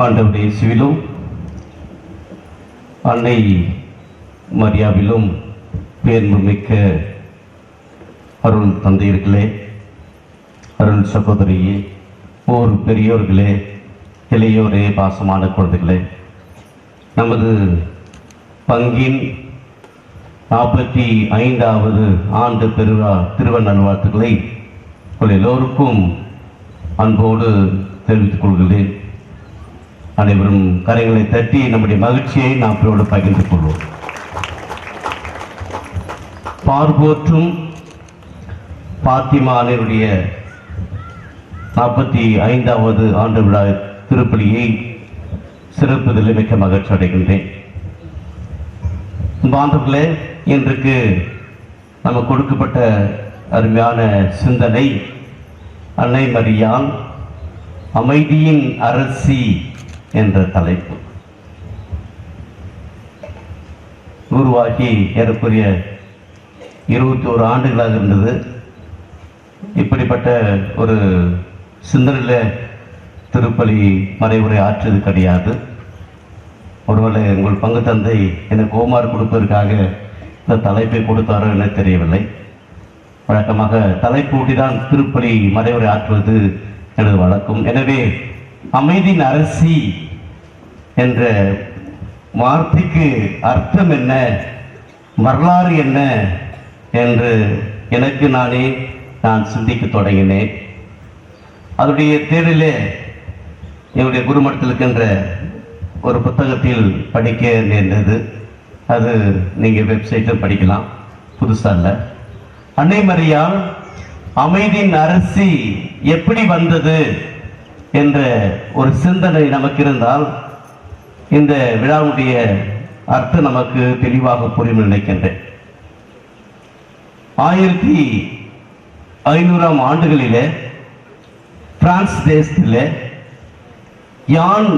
ஆண்டவர் இயேசுவிலும் அன்னை மரியாவிலும் பேர்மிக்க அருள் தந்தையர்களே, அருள் சகோதரியே, ஓர் பெரியோர்களே, இளையோரே, பாசமான குழந்தைகளே, நமது பங்கின் 45வது ஆண்டு பெருவிழா திருவநல்வாழ்த்துக்களை உங்கள் எல்லோருக்கும் அன்போடு தெரிவித்துக் கொள்கிறேன். அனைவரும் கரைகளை தட்டி நம்முடைய மகிழ்ச்சியை நாம் பிறோடு பகிர்ந்து கொள்வோம். பார்போற்றும் பாத்திமானுடைய 45வது ஆண்டு விழா திருப்பலியை சிறப்புதில் மிக்க மகிழ்ச்சி அடைகின்றேன். பாந்தர்களே, இன்றைக்கு நமக்கு கொடுக்கப்பட்ட அருமையான சிந்தனை அன்னை மரியாள் அமைதியின் அரசி என்ற தலைப்பு. உருவாகி ஏறக்குரிய 21 ஆண்டுகளாக இருந்தது. இப்படிப்பட்ட ஒரு சிந்தனையில் திருப்பலி மறைவுரை ஆற்றுவது கிடையாது. ஒருவேளை உங்கள் பங்கு தந்தை எனக்கு ஓமார் கொடுப்பதற்காக இந்த தலைப்பை கொடுத்தாரோ என தெரியவில்லை. வழக்கமாக தலைப்பூட்டி தான் திருப்பலி மறைவுரை ஆற்றுவது எனது வழக்கம். எனவே அமைதியின் அரசி என்ற வார்த்தைக்கு அர்த்தம் என்ன, வரலாறு என்ன என்று எனக்கு நான் சிந்திக்க தொடங்கினேன். அதனுடைய தேடலே என்னுடைய குருமடத்தில் இருக்கின்ற ஒரு புத்தகத்தில் படிக்க நேர்ந்தது. அது நீங்கள் வெப்சைட்டில் படிக்கலாம், புதுசாக இல்லை. அன்னை மரியாள் அமைதியின் அரசி எப்படி வந்தது என்ற ஒரு சிந்தனை நமக்கு இருந்தால் இந்த விழாவுடைய அர்த்தம் நமக்கு தெளிவாக புரியும் நினைக்கின்றேன். 1500ஆம் ஆண்டுகளிலே பிரான்ஸ் தேசத்தில் யான்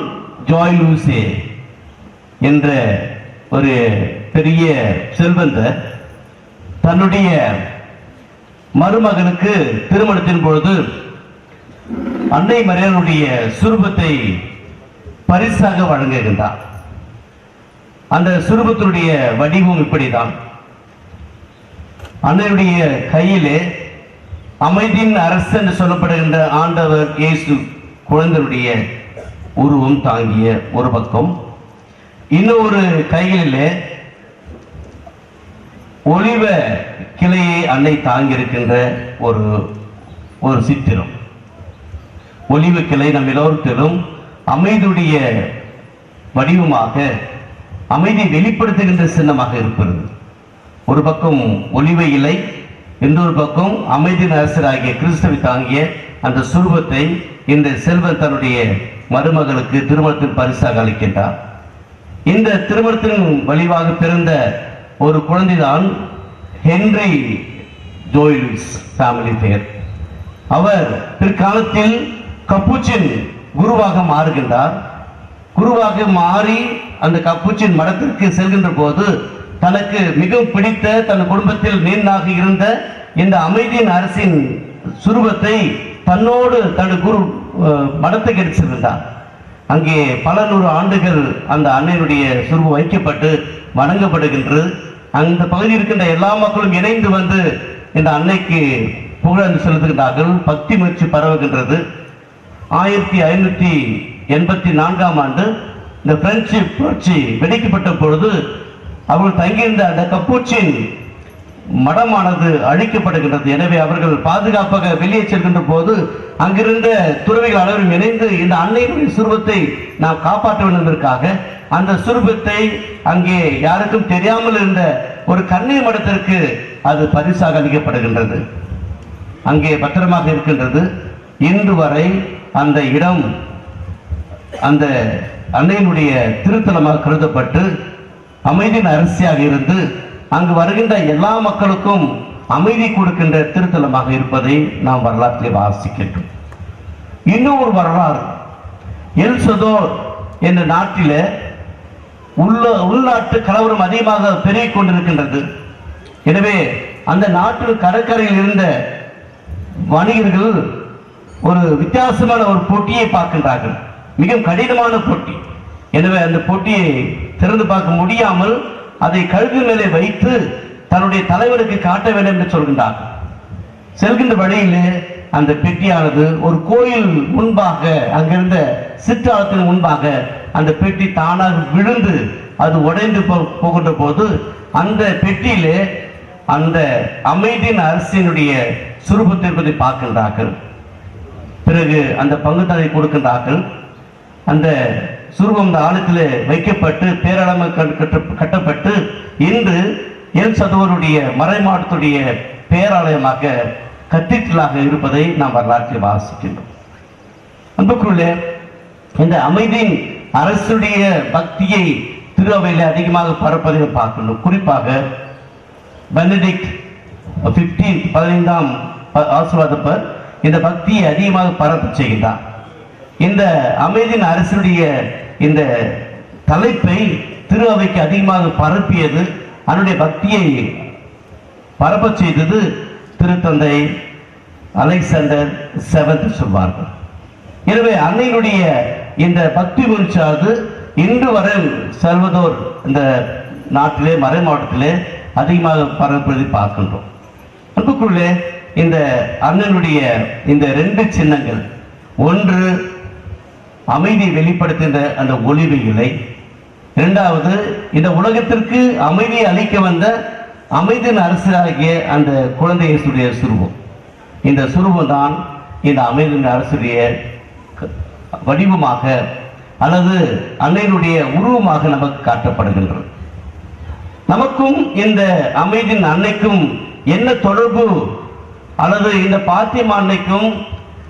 ஜாய் லூசே என்ற ஒரு பெரிய செல்வந்தர் தன்னுடைய மருமகனுக்கு திருமணத்தின் பொழுது அன்னை மரியாளுடைய சுரூபத்தை பரிசாக வழங்குகின்றார். அந்த சுரூபத்தினுடைய வடிவம் இப்படிதான். அன்னையுடைய கையிலே அமைதியின் அரசு என்று சொல்லப்படுகின்ற ஆண்டவர் இயேசு குழந்தையுடைய உருவம் தாங்கிய ஒரு பக்கம், இன்னொரு கையிலே ஒலிவ கிளையை அன்னை தாங்கியிருக்கின்ற ஒரு சித்திரம். ஒலிவ கிளை நம் எல்லோருக்கும் அமைதியுடைய வடிவமாக, அமைதியை வெளிப்படுத்துகின்ற சின்னமாக இருப்பது. ஒரு பக்கம் ஒலிவ இலை, இன்னொரு பக்கம் அமைதியின் அரசராகிய கிறிஸ்துவை தாங்கிய அந்த சுரூபத்தை இந்த செல்வன் தன்னுடைய மருமகளுக்கு திருமணத்தின் பரிசாக அளிக்கின்றார். இந்த திருமணத்தின் வழிவாக பிறந்த ஒரு குழந்தைதான் ஹென்றி ஜோய் லூயிஸ் ஃபேமிலி பெயர். அவர் பிற்காலத்தில் கப்புச்சின் குருவாக மாறுகின்றார். குருவாக மாறி அந்த கப்புச்சின் மடத்திற்கு செல்கின்ற போது தனக்கு மிகவும் பிடித்த தன் குடும்பத்தில் நீண்டாக இருந்த இந்த அமைதியின் அரசின் சுரூபத்தை தன்னோடு தன் குரு மடத்துக்கு எடுத்து சென்றார். அங்கே பல 100 ஆண்டுகள் அந்த அன்னையினுடைய சுரூபம் வைக்கப்பட்டு வணங்கப்படுகின்றது. அந்த பகுதியில் இருக்கின்ற எல்லா மக்களும் இணைந்து வந்து இந்த அன்னைக்கு புகழ் செலுத்துகின்றார்கள். பக்தி முயற்சி பரவுகின்றது. 1584ஆம் ஆண்டு இந்த பிரெஞ்சு புரட்சி வெடிக்கப்பட்ட பொழுது அவர்கள் தங்கியிருந்த அந்த கப்பூச்சின் மடமானது அழிக்கப்படுகின்றது. எனவே அவர்கள் பாதுகாப்பாக வெளியே செல்கின்ற போது அங்கிருந்த துறவிகள் அனைவரும் இணைந்து இந்த அன்னையினுடைய சுரூபத்தை நாம் காப்பாற்ற வேண்டும் என்பதற்காக அந்த சுரூபத்தை அங்கே யாருக்கும் தெரியாமல் இருந்த ஒரு கண்ணீர் மடத்திற்கு அது பரிசாக அளிக்கப்படுகின்றது. அங்கே பத்திரமாக இருக்கின்றது. இன்று வரை அந்த இடம் அந்த அன்னையினுடைய திருத்தலமாக கருதப்பட்டு அமைதியின் அரசியாக இருந்து அங்கு வருகின்ற எல்லா மக்களுக்கும் அமைதி கொடுக்கின்ற திருத்தலமாக இருப்பதை நாம் வரலாற்றில் வாசிக்கின்றோம். இன்னும் ஒரு வரலாறு, எல் சதோர் என்ற நாட்டில் உள்நாட்டு கலவரம் அதிகமாக பெருகிக் கொண்டிருக்கின்றது. எனவே அந்த நாட்டில் கடற்கரையில் இருந்த வணிகர்கள் ஒரு வித்தியாசமான ஒரு போட்டியை பார்க்கின்றார்கள். மிக கடினமான போட்டி. எனவே அந்த போட்டியை திறந்து பார்க்க முடியாமல் அதை கழுகு மேலே வைத்து தன்னுடைய தலைவருக்கு காட்ட வேண்டும் என்று சொல்கின்றார்கள். செல்கின்ற வழியிலே அந்த பெட்டியானது ஒரு கோயில் முன்பாக, அங்கிருந்த சிற்றாலத்தின் முன்பாக அந்த பெட்டி தானாக விழுந்து அது உடைந்து போகின்ற போது அந்த பெட்டியிலே அந்த அமைதியின் அரசினுடைய சுரூபத்தை இருப்பதை பார்க்கின்றார்கள். பிறகு அந்த பங்குதாரை கொடுக்கின்றார்கள். அந்த சுரூபம் அந்த ஆலயத்தில் வைக்கப்பட்டு பேரளவு கட்டப்பட்டு இன்று எல் சதுவருடைய மறைமாடத்துடைய பேராலயமாக கத்தீட்ரலாக இருப்பதை நாம் வரலாற்றில் வாசிக்கின்றோம். அன்புக்குள்ளே இந்த அமைதியின் அரசுடைய பக்தியை திரு அவையில் அதிகமாக பரப்பதை பார்க்கணும். குறிப்பாக பெனடிக்ட் 15ஆம் ஆசீர்வாதப்பர் இந்த பக்தியை அதிகமாக பரப்ப செய்கின்றார். இந்த அமைதியின் அரசுடைய இந்த தலைப்பை திரு அவைக்கு அதிகமாக பரப்பியது, அதனுடைய பக்தியை பரப்ப செய்தது திருத்தந்தை அலெக்சாண்டர் 7 சொல்வார்கள். எனவே அன்னையினுடைய இந்த பக்தி முயற்சியாவது இன்று வரை சல்வதோர் இந்த நாட்டிலே மறை மாவட்டத்திலே அதிகமாக பரப்புவதை பார்க்கின்றோம். அன்புக்குள்ளே இந்த அண்ணனுடைய இந்த 2 சின்னங்கள், ஒன்று அமைதியை வெளிப்படுத்துகின்ற அந்த ஒளிவு இலை, இரண்டாவது இந்த உலகத்திற்கு அமைதியை அளிக்க வந்த அமைதியின் அரசராகிய அந்த குழந்தை இயேசுடைய சுரூபம். இந்த சுரூபம் தான் இந்த அமைதியின் அரசுடைய வடிவமாக அல்லது அன்னையினுடைய உருவமாக நமக்கு காட்டப்படுகின்றது. நமக்கும் இந்த அமைதியின் அன்னைக்கும் என்ன தொடர்பு, அல்லது இந்த பாத்திமா அன்னைக்கும்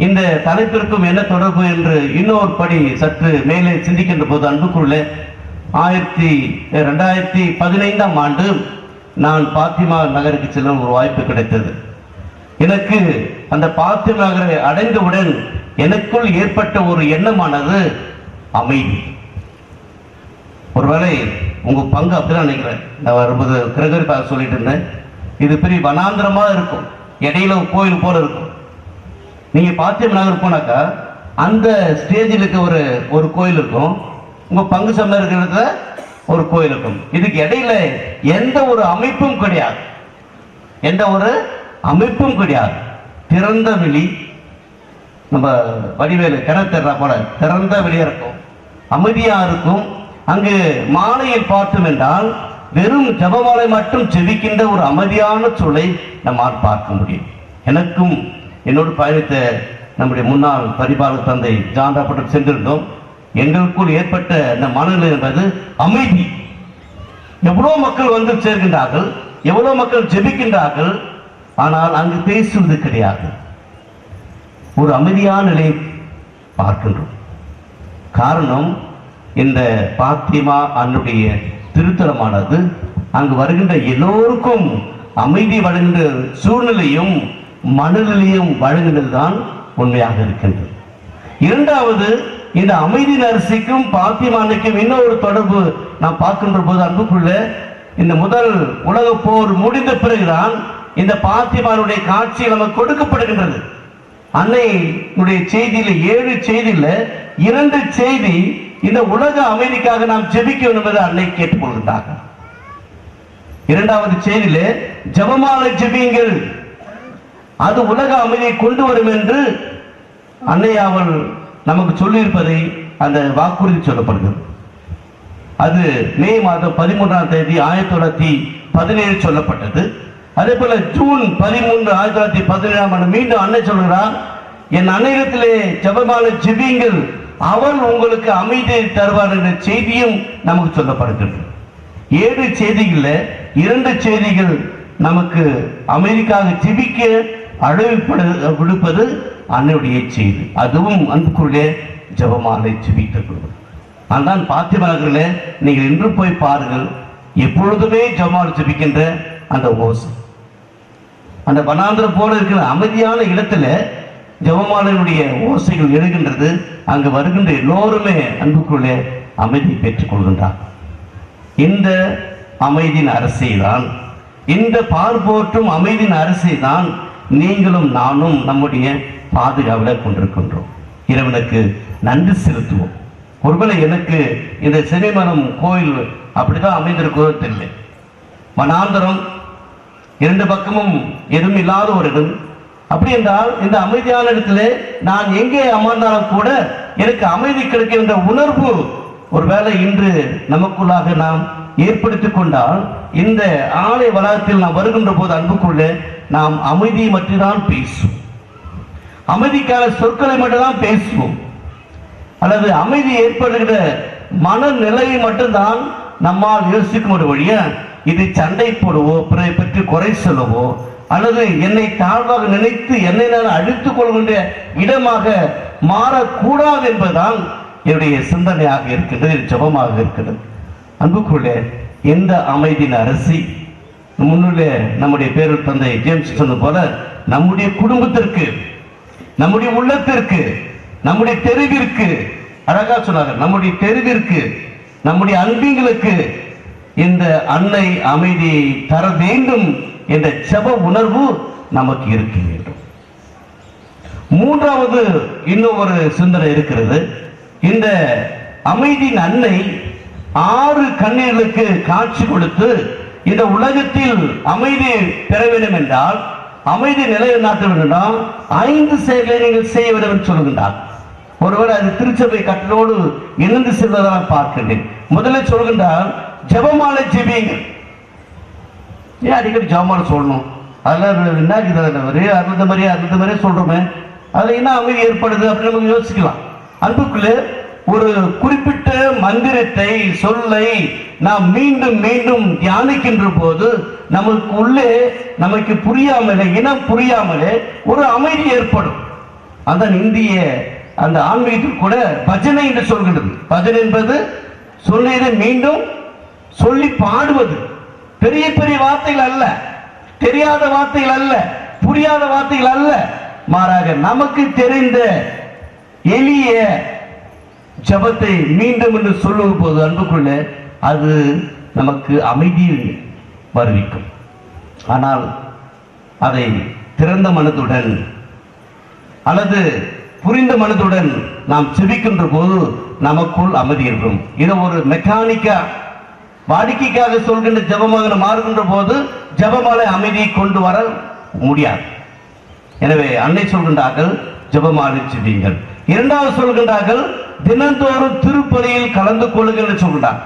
இந்த தலைப்பிற்கும் என்ன தொடர்பு என்று இன்னொரு படி சற்று மேலே சிந்திக்கின்ற போது அன்புக்குள்ளே 2015ஆம் ஆண்டு நான் பாத்திமா நகருக்கு செல்ல ஒரு வாய்ப்பு கிடைத்தது. எனக்கு அந்த பாத்திமா நகரை அடைந்தவுடன் எனக்குள் ஏற்பட்ட ஒரு எண்ணமானது அமைதி. ஒருவேளை உங்க பங்கு அப்படிதான் நினைக்கிறேன். நான் வரும்போது கிரகரி சொல்லிட்டு இருந்தேன், இது பெரிய வனாந்திரமா இருக்கும், இடையில கோயில் போல இருக்கும். நீங்க பாத்திமா நகர் போனாக்கா அந்த ஸ்டேஜில் இருக்க ஒரு கோயில் இருக்கும், உங்க பங்கு சம்மா இருக்கிற ஒரு கோயில் இருக்கும். இதுக்கு இடையில எந்த ஒரு அமைப்பும் கிடையாது, எந்த ஒரு அமைப்பும் கிடையாது. திறந்த வெளி, நம்ம வடிவேலு கிணத்துறா போல திறந்த வெளியா இருக்கும், அமைதியா இருக்கும். அங்கு மாலையில் பார்த்தோம் என்றால் வெறும் ஜபமாலை மட்டும் செவிக்கின்ற ஒரு அமைதியான சூழலை நம்மால் பார்க்க முடியும். எனக்கும் என்னோடு பயணித்த நம்முடைய முன்னாள் பரிபாலர் தந்தை ஜான்டாப்பட்டம் சென்றிருந்தோம். எங்களுக்குள் ஏற்பட்ட இந்த மனநிலை என்பது அமைதி. எவ்வளோ மக்கள் வந்து சேர்கின்றார்கள், எவ்வளோ மக்கள் ஜெபிக்கின்றார்கள், ஆனால் அங்கு பேசுவது கிடையாது. ஒரு அமைதியான நிலையை பார்க்கின்றோம். காரணம், இந்த பாத்திமா அன்னுடைய திருத்தலமானது அங்கு வருகின்ற எல்லோருக்கும் அமைதி வழங்குகின்ற சூழ்நிலையும் மனநிலையும் வழங்குவதுதான் உண்மையாக இருக்கின்றது. இரண்டாவது, இந்த அமைதியின் அரசிக்கும் பாத்திமானுக்கும் இன்னொரு தொடர்பு நாம் பார்க்கின்ற போது அன்புக்குள்ள இந்த முதல் உலக போர் முடிந்த பிறகுதான் இந்த பாத்திமானுடைய காட்சி நமக்கு கொடுக்கப்படுகின்றது. அன்னையுடைய செய்தியில 7 செய்தியில 2 செய்தி இந்த உலக அமைதிக்காக நாம் ஜெபிக்க வேண்டும் என்று அன்னை கேட்டுக்கொள்கின்றார்கள். இரண்டாவது செய்தியில ஜெபமாலை ஜெபியுங்கள், அது உலக அமைதியை கொண்டு வரும் என்று அன்னை அவள் நமக்கு சொல்லியிருப்பதை அந்த வாக்குறுதி சொல்லப்படுகிறது. அது மே மாதம் 13ஆம் தேதி 1917 சொல்லப்பட்டது. அதே போல ஜூன் 13, 1917ஆம் ஆண்டு மீண்டும் அன்னை சொல்கிறார், என் அன்னையிடத்திலே ஜெபமாலை ஜெபியுங்கள், அவள் உங்களுக்கு அமைதியை தருவார் என்ற செய்தியும் நமக்கு சொல்லப்படுகிறது. 7 செய்திகள்ல 2 செய்திகள் நமக்கு அமைதிக்காக ஜெபிக்க விடுப்பது அன்னையுடைய செய்தி. அதுவும் அன்புக்குள்ளே ஜெபமாலை ஜெபிக்கப்படுவது. அதுதான் பாத்திமா நகரில் நீங்கள் இன்று போய் பாருங்கள், எப்பொழுதுமே ஜெபமாலை ஜெபிக்கின்ற அந்த ஓசை, அந்த வனாந்திரம் போல இருக்கிற அமைதியான இடத்துல ஜெபமாலையினுடைய ஓசைகள் எழுகின்றது. அங்கு வருகின்ற எல்லோருமே அன்புக்குள்ளே அமைதி பெற்றுக் கொள்கின்றார். இந்த அமைதியின் அரசை தான், இந்த பார்ப்போற்றும் அமைதியின் அரசை தான் நீங்களும் நானும் நம்முடைய பாதுகாவலை கொண்டிருக்கின்றோம். இறைவனுக்கு நன்றி செலுத்துவோம். ஒருவேளை எனக்கு இந்த சென்னிமரம் கோயில் அப்படிதான் அமைந்திருக்கிறதோ தெரியல. மனாந்தரம், இரண்டு பக்கமும் எதுவும் இல்லாத ஒரு இடம். அப்படி என்றால் இந்த அமைதியான இடத்துல நான் எங்கே அமர்ந்தாலும் கூட எனக்கு அமைதி கிடைக்கின்ற உணர்வு ஒருவேளை இன்று நமக்குள்ளாக நாம் ஏற்படுத்திக் கொண்டால், இந்த ஆலய வளாகத்தில் நாம் வருகின்ற போது அன்புக்குள்ளே நாம் அமைதியை மட்டும்தான் பேசுவோம், அமைதிக்கான சொற்களை மட்டும்தான் பேசுவோம், அல்லது அமைதி ஏற்படுகிற மனநிலையை மட்டும்தான் நம்மால் யோசிக்கும் ஒரு வழியா இது சண்டை போடவோ பிறரை பற்றி குறை சொல்லவோ அல்லது என்னை தாழ்வாக நினைத்து என்னை நான் அழித்துக் கொள்கின்ற இடமாக மாறக்கூடாது என்பதுதான் என்னுடைய சிந்தனையாக இருக்கின்றது, ஜபமாக இருக்கிறது. அன்புக்குள்ளே எந்த அமைதியின் அரசி முன்னுள்ளே நம்முடைய பேரூர் தந்தை ஜேம்ஸ் சொன்னது போல நம்முடைய குடும்பத்திற்கு, நம்முடைய உள்ளத்திற்கு, நம்முடைய தெருவிற்கு, அழகா சொன்னாங்க, நம்முடைய தெருவிற்கு, நம்முடைய அன்பிங்களுக்கு இந்த அன்னை அமைதியை தர வேண்டும் என்ற ஜெப உணர்வு நமக்கு இருக்க வேண்டும். மூன்றாவது இன்னும் ஒரு சிந்தனை இருக்கிறது. இந்த அமைதியின் அன்னை 6 கன்னியர்களுக்கு காட்சி கொடுத்து இந்த உலகத்தில் அமைதி பெற வேண்டும் என்றால், அமைதி நிலைநாட்ட வேண்டும் என்றால் 5 செயல்களை நீங்கள் செய்ய வேண்டும் என்று சொல்கின்றார். ஒருவர் அது திருச்சபை கட்டளோடு இணைந்து செல்வதாக பார்க்கின்றேன். முதலில் சொல்கின்றார், ஜெபமாலை ஜெபியுங்கள். ஏன் அடிக்கடி ஜெபமாலை சொல்லணும்? அதெல்லாம் என்ன ஒரே அருந்த மாதிரியே சொல்றோமே, அதுல என்ன அமைதி ஏற்படுது அப்படின்னு நமக்கு யோசிக்கலாம். அன்புக்குள்ளே ஒரு குறிப்பிட்ட மந்திரத்தை சொல்லை நாம் மீண்டும் மீண்டும் தியானிக்கின்ற போது நமக்கு உள்ளே நமக்கு புரியாமலே, இனம் புரியாமலே ஒரு அமைதி ஏற்படும். அந்த இந்திய அந்த ஆன்மீகத்தில் கூட பஜனை என்று சொல்கின்றது. பஜனை என்பது சொல்லியதை மீண்டும் சொல்லி பாடுவது. பெரிய பெரிய வார்த்தைகள் அல்ல, தெரியாத வார்த்தைகள் அல்ல, புரியாத வார்த்தைகள் அல்ல, மாறாக நமக்கு தெரிந்த எளிய ஜபத்தை மீண்டும் என்று சொல்லும் போது அன்புக்குள்ள அது நமக்கு அமைதியை வருவிக்கும். ஆனால் அதை திறந்த மனதுடன் அல்லது புரிந்த மனதுடன் நாம் செபிக்கின்ற போது நமக்குள் அமைதி இருக்கும். இதை ஒரு மெக்கானிக்கா வாடிக்கைக்காக சொல்கின்ற ஜபமாக மாறுகின்ற போது ஜபமாலை அமைதியை கொண்டு வர முடியாது. எனவே அன்னை சொல்கின்றார்கள், ஜபமாலை செபியுங்கள். இரண்டாவது சொல்கின்றார்கள், தினந்தோறும் திருப்பலியில் கலந்து கொள்ளுங்கள் என்று சொல்கிறார்.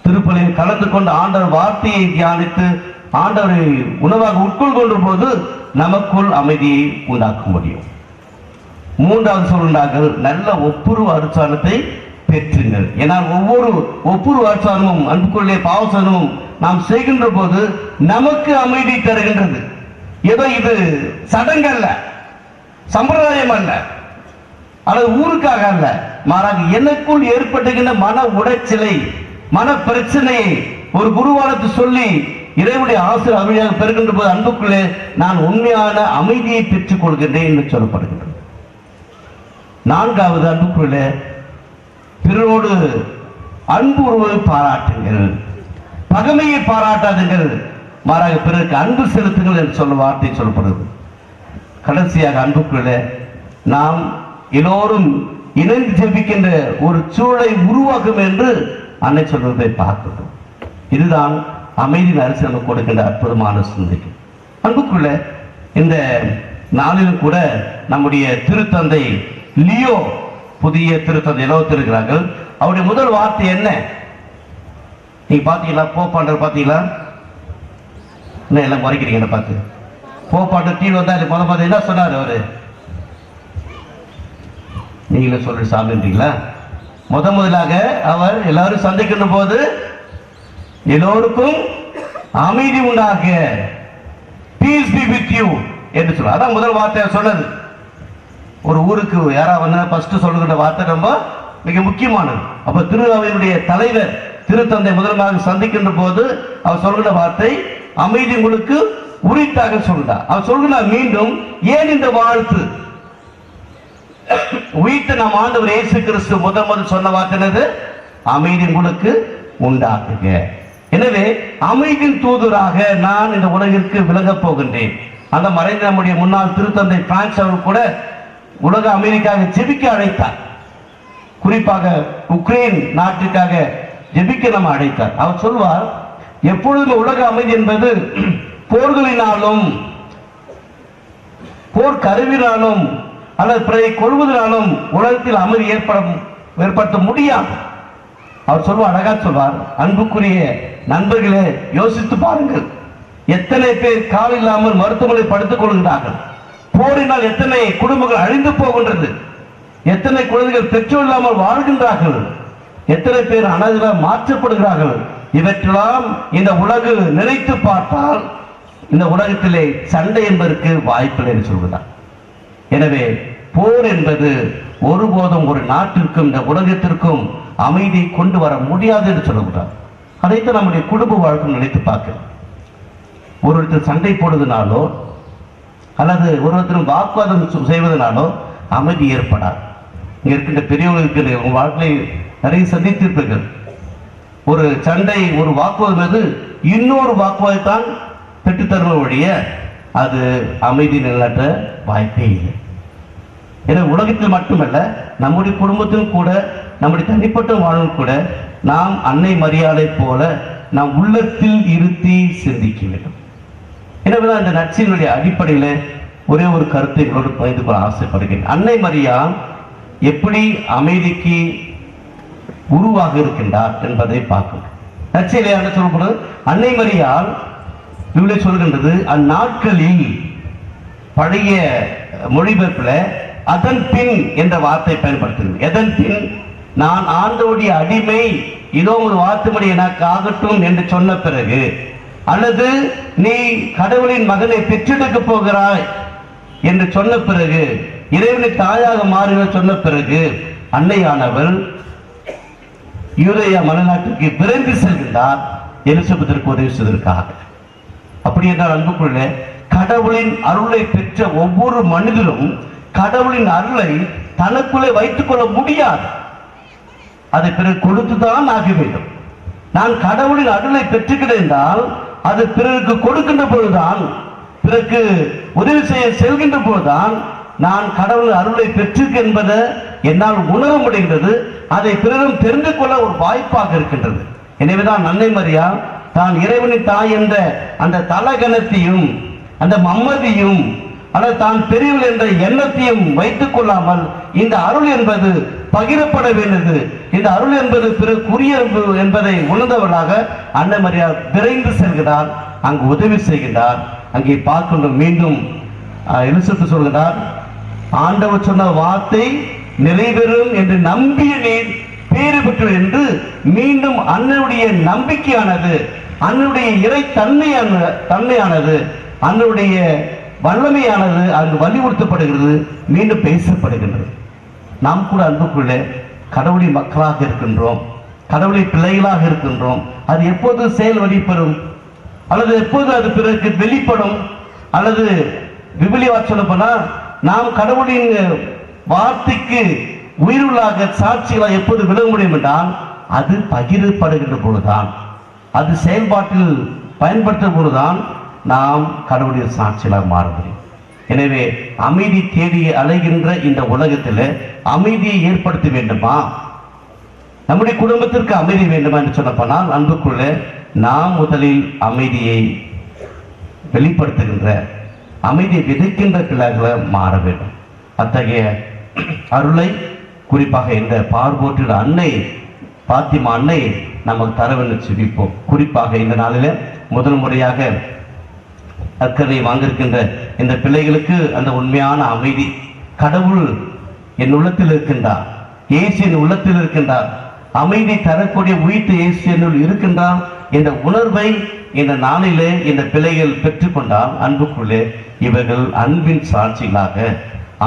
திருப்பலியில் கலந்து கொண்டு ஆண்டவர் வார்த்தையை தியானித்து ஆண்டவரை உணவாக உட்கொள்கின்ற போது நமக்குள் அமைதியை உண்டாக்க முடியும். மூன்றாவது சொல்கின்றார்கள், நல்ல ஒப்புரவு அருட்சாதனத்தை பெற்றுங்கள். ஏன்னா ஒவ்வொரு ஒப்புரவு அருட்சாதனமும் அன்புக்குள்ளே பாவசாதனமும் நாம் செய்கின்ற போது நமக்கு அமைதி தருகின்றது. ஏதோ இது சடங்கு அல்ல, சம்பிரதாயம் அல்ல, அல்லது ஊருக்காக அல்ல, மாறாக எனக்குள் ஏற்பட்டுகின்ற மன உடைச்சலை, மன பிரச்சனையை ஒரு குருவானத்து சொல்லி இறைவனுடைய ஆசிரியர் அமைதியாக பெறுகின்ற போது அன்புக்குள்ளே நான் உண்மையான அமைதியை பெற்றுக் கொள்கின்றேன் என்று சொல்லப்படுகின்றது. நான்காவது, அன்புக்குள்ளே பிறரோடு அன்பு உறவை பாராட்டுங்கள், பகைமையை பாராட்டாதுங்கள், மாறாக பிறருக்கு அன்பு செலுத்துங்கள் என்று சொல்ல வார்த்தை சொல்லப்படுது. கடைசியாக அன்புக்குள்ளே நாம் எல்லோரும் இணைந்து ஜெபிக்கின்ற ஒரு சூழலை உருவாக்கும் என்று அன்னை சொல்வதை பார்க்கிறோம். இதுதான் அமைதியின் அரசு நமக்கு கொடுக்கின்ற அற்புதமான சிந்தனை. அன்புக்குள்ள இந்த நாளிலும் கூட நம்முடைய திருத்தந்தை லியோ, புதிய திருத்தந்தை இலவத்திருக்கிறார்கள். அவருடைய முதல் வார்த்தை என்ன? நீங்க பாத்தீங்களா? போப்பாண்டர் பாத்தீங்களா? என்ன எல்லாம் குறைக்கிறீங்க பார்த்து? போப்பாண்டர் தீ வந்தா முதல் என்ன சொன்னார் அவரு? நீங்களே சொல்ற சாமின்றீங்களா? முதலாக அவர் எல்லாரும் சந்திக்கின்ற போது எல்லோருக்கும் அமைதி உண்டாக, பீஸ் பி வித் யூ என்று சொல்ல. அதான் முதல் வார்த்தையா சொன்னது. ஒரு ஊருக்கு யாரா வந்தா ஃபர்ஸ்ட் சொல்லுகின்ற வார்த்தை ரொம்ப மிக முக்கியமானது. அப்ப திருஅவையினுடைய தலைவர் திருத்தந்தை முதலாக சந்திக்கின்ற போது அவர் சொல்கின்ற வார்த்தை அமைதி உங்களுக்கு உரித்தாக சொல்கிறார். அவர் சொல்கிறார் மீண்டும், ஏன் இந்த வாழ்த்து? உயிர்த்த நம் ஆண்டவர் இயேசு கிறிஸ்து முதல் சொன்ன வார்த்தை அமைதி உங்களுக்கு உண்டாக்குக. எனவே அமைதியின் தூதராக நான் இந்த உலகிற்கு விலகப் போகின்றேன். அந்த மறைந்த நம்முடைய முன்னாள் திருத்தந்தை பிரான்ஸ் அவர் கூட உலக அமெரிக்காவை ஜெபிக்க அழைத்தார். குறிப்பாக உக்ரைன் நாட்டுக்காக ஜெபிக்க நம்ம அழைத்தார். அவர் சொல்வார், எப்பொழுதும் உலக அமைதி என்பது போர்களினாலும் போர் கருவினாலும் அல்லது பிறரை கொள்வதனாலும் உலகத்தில் அமைதி ஏற்படுத்த முடியாது. அவர் சொல்வார், அழகா சொல்வார், அன்புக்குரிய நண்பர்களே, யோசித்து பாருங்கள், எத்தனை பேர் கால் இல்லாமல் மருத்துவமனை படுத்துக் கொள்கிறார்கள். போரினால் எத்தனை குடும்பங்கள் அழிந்து போகின்றது, எத்தனை குழந்தைகள் பெற்றோர் இல்லாமல் வாழ்கின்றார்கள், எத்தனை பேர் அனாதைகளாக மாற்றப்படுகிறார்கள். இவற்றெல்லாம் இந்த உலகு நினைத்து பார்த்தால் இந்த உலகத்திலே சண்டை என்பதற்கு வாய்ப்பில்லை என்று சொல்கிறார். எனவே போர் என்பது ஒருபோதும் ஒரு நாட்டிற்கும் இந்த உலகத்திற்கும் அமைதி கொண்டு வர முடியாது என்று சொல்லுகிறார். அதைத்தான் நம்முடைய குடும்ப வாழ்க்கை நினைத்து பார்க்கிறோம். ஒருத்தர் சண்டை போடுவதனாலோ அல்லது ஒருத்தரும் வாக்குவாதம் செய்வதனாலோ அமைதி ஏற்படாது. இங்க இருக்கின்ற பெரியவர்களுக்கு உங்கள் வாழ்க்கையை நிறைய சந்தித்திருப்பீர்கள். ஒரு சண்டை, ஒரு வாக்குவாதம் மீது இன்னொரு வாக்குவாதத்தான் பெற்றுத்தருவ ஒழிய அது அமைதி நிலைநாட்ட வாய்ப்பே இல்லை. எனவே உலகத்தில் மட்டுமல்ல, நம்முடைய குடும்பத்திலும் கூட, நம்முடைய தனிப்பட்ட வாழ்வில் கூட நாம் அன்னை மரியாதை போல நாம் உள்ளத்தில் இருத்தி சிந்திக்க வேண்டும். எனவேதான் இந்த நற்செய்தியினுடைய அடிப்படையில் ஒரே ஒரு கருத்தை எங்களோடு பகிர்ந்து கொள்ள ஆசைப்படுகிறேன். அன்னை மரியா எப்படி அமைதிக்கு உருவாக இருக்கின்றார் என்பதை பார்க்கணும். நற்செய்தியிலே சொல்லப்படுது, அன்னை மரியாள் இவளை சொல்கின்றது, அந்நாட்களில் பழைய மொழிபெயர்ப்பில் அதன் பின் என்ற வார்த்தை பயன்படுத்துகிறது. எதன் பின், நான் ஆண்டவருடைய அடிமை, இதோ ஒரு வார்த்தைமொழி எனக்கு ஆகட்டும் என்று சொன்ன பிறகு, அல்லது நீ கடவுளின் மகனை பெற்றெடுக்க போகிறாய் என்று சொன்ன பிறகு, இறைவனை தாயாக மாறுக சொன்ன பிறகு, அன்னையானவள் யூதேயா மலைநாட்டுக்கு விரைந்து செல்கின்றார் எலிசபெத்திற்கு உதவி செய்வதற்காக. அப்படி என்றால் அன்புக்குள்ள, கடவுளின் அருளை பெற்ற ஒவ்வொரு மனிதரும் கடவுளின் அருளை தனக்குள்ளே வைத்துக் கொள்ள முடியாது. அதை பிறகு கொடுத்துதான் ஆக வேண்டும். நான் கடவுளின் அருளை பெற்றுக்கிறேன் என்றால் அது பிறருக்கு கொடுக்கின்ற பொழுதுதான், பிறருக்கு உதவி செய்ய செல்கின்ற பொழுதுதான் நான் கடவுளின் அருளை பெற்றிருக்கேன் என்பதை என்னால் உணர முடிகின்றது. அதை பிறரும் தெரிந்து கொள்ள ஒரு வாய்ப்பாக இருக்கின்றது. எனவேதான் அன்னை மரியா தான் இறைவனின் தாய் என்ற அந்த தலகணத்தையும் அந்த மம்மதியும் அல்லது தான் பெரியவள் என்ற எண்ணத்தையும் வைத்துக் கொள்ளாமல், இந்த அருள் என்பது பகிரப்பட வேண்டியது, இந்த அருள் என்பது பிறக்குரிய என்பதை உணர்ந்தவர்களாக அன்னை மரியா விரைந்து செல்கிறார், அங்கு உதவி செய்கிறார். அங்கே பார்க்கின்றோம், மீண்டும் எலிசபெத் சொல்கிறார், ஆண்டவர் சொன்ன வார்த்தை நிறைவேறும் என்று நம்பிய நீர் பேறு பெற்று என்று மீண்டும் அன்னையுடைய நம்பிக்கையானது, அன்னையுடைய இறை தன்மையானது, அன்னையுடைய வல்லமையானது அங்கு வலியுறுத்தப்படுகிறது, மீண்டும் பேசப்படுகின்றது. நாம் கூட அன்புக்குள்ளே கடவுளின் மக்களாக இருக்கின்றோம், கடவுளின் பிள்ளைகளாக இருக்கின்றோம். அது எப்போது செயல் வழிபெறும் அல்லது எப்போது அது பிறகு வெளிப்படும் அல்லது விபிலியா சொல்லப்போனால் நாம் கடவுளின் வார்த்தைக்கு உயிருள்ளாக சாட்சிகளாக எப்போது விளங்க முடியும் என்றால் அது பகிரப்படுகின்ற பொழுதுதான், அது செயல்பாட்டில் பயன்படுத்தும் பொழுதுதான் நாம் கடவுளுடைய சாட்சிகளாக மாற முடியும். எனவே அமைதி தேடி அலைகின்ற இந்த உலகத்தில் அமைதியை ஏற்படுத்த வேண்டுமா, நம்முடைய குடும்பத்திற்கு அமைதி வேண்டுமா என்று சொன்னப்போனால் அன்புக்குள்ள நாம் முதலில் அமைதியை வெளிப்படுத்துகின்ற, அமைதியை விதைக்கின்ற பிள்ளைகளை மாற வேண்டும். அத்தகைய அருளை குறிப்பாக இந்த பார்வோற்றிட அன்னை பாத்திமா அன்னை நமக்கு தரவென்று சிரிப்போம். குறிப்பாக இந்த நாளில் முதல் முறையாக அக்கறை வாங்கியிருக்கின்ற இந்த பிள்ளைகளுக்கு அந்த உண்மையான அமைதி, கடவுள் என் உள்ளத்தில் இருக்கின்றார், இயேசு என் உள்ளத்தில் இருக்கின்றார், அமைதி தரக்கூடிய உயிர்த்த இயேசு என்னுள் இருக்கின்றார் என்ற உணர்வை இந்த நாளிலே இந்த பிள்ளைகள் பெற்றுக்கொண்டால் அன்புக்குள்ளே இவர்கள் அன்பின் சாட்சிகளாக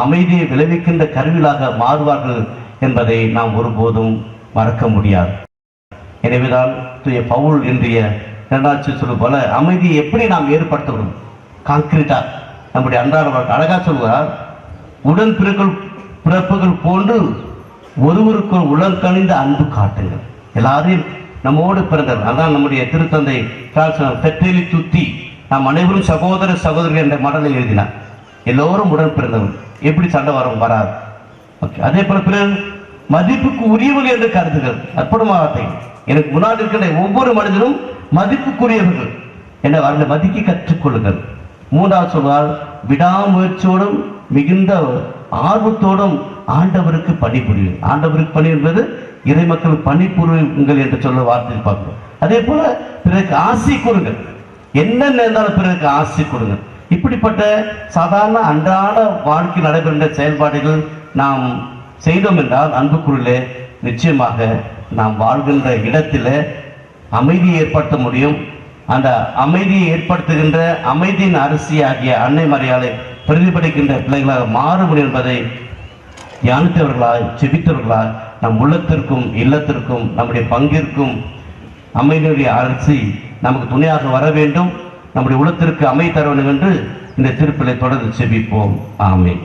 அமைதியை விளைவிக்கின்ற கருவிகளாக மாறுவார்கள் என்பதை நாம் ஒருபோதும் மறக்க முடியாது. எனவேதான் தூய பவுல் இன்றைய இரண்டாட்சி சொல்லு போல அமைதியை எப்படி நாம் ஏற்படுத்தணும், கான்கிரீட்டா நம்முடைய அன்றாட அழகா சொல்கிறார், உடன் பிறப்புகள் போன்று ஒருவருக்கு உலகணிந்த அன்பு காட்டுங்கள். எல்லாரையும் நம்மோடு பிறந்தவர், அதான் நம்முடைய திருத்தந்தை பெற்றேலி துத்தி, நாம் அனைவரும் சகோதர சகோதரர்கள் என்ற மடலில் எழுதினார். எல்லோரும் உடன் பிறந்தவர், எப்படி சண்டை வரும் வராது. ஓகே, அதே போல பிறர் மதிப்புக்கு உரியவர்கள் என்று கருதுகள். அற்புதமான வார்த்தை. எனக்கு முன்னாடி இருக்கிற ஒவ்வொரு மனிதனும் மதிப்புக்குரியவர்கள் என அவர்களை மதிக்க கற்றுக்கொள்ளுங்கள். மூன்றாவது சொல்வார், விடாமுயற்சியோடும் மிகுந்த ஆர்வத்தோடும் ஆண்டவருக்கு பணிபுரியும். ஆண்டவருக்கு பணி என்பது இறை மக்கள் பணிபுரியுங்கள் என்று சொல்ல வார்த்தையில் பார்க்கிறோம். அதே போல பிறருக்கு ஆசி கொடுங்கள். என்ன நேர்ந்தாலும் பிறருக்கு ஆசி கொடுங்கள். இப்படிப்பட்ட சாதாரண அன்றாட வாழ்க்கை நடைபெறுகின்ற செயல்பாடுகள் நாம் செய்தோம் என்றால் அன்புக்குள்ளே நிச்சயமாக நாம் வாழ்கின்ற இடத்தில் அமைதியை ஏற்படுத்த முடியும். அந்த அமைதியை ஏற்படுத்துகின்ற அமைதியின் அரசியாகிய அன்னை மரியாதை பிரதிபலிக்கின்ற பிள்ளைகளாக மாற முடியும் என்பதை தியானித்தவர்களாய் செபித்தவர்களாய் நம் உள்ளத்திற்கும் இல்லத்திற்கும் நம்முடைய பங்கிற்கும் அமைதியுடைய அரசி நமக்கு துணையாக வர வேண்டும். நம்முடைய உள்ளத்திற்கு அமைதி தர வேண்டும் என்று இந்த திருப்பிலை தொடர்ந்து செபிப்போம். ஆமென்.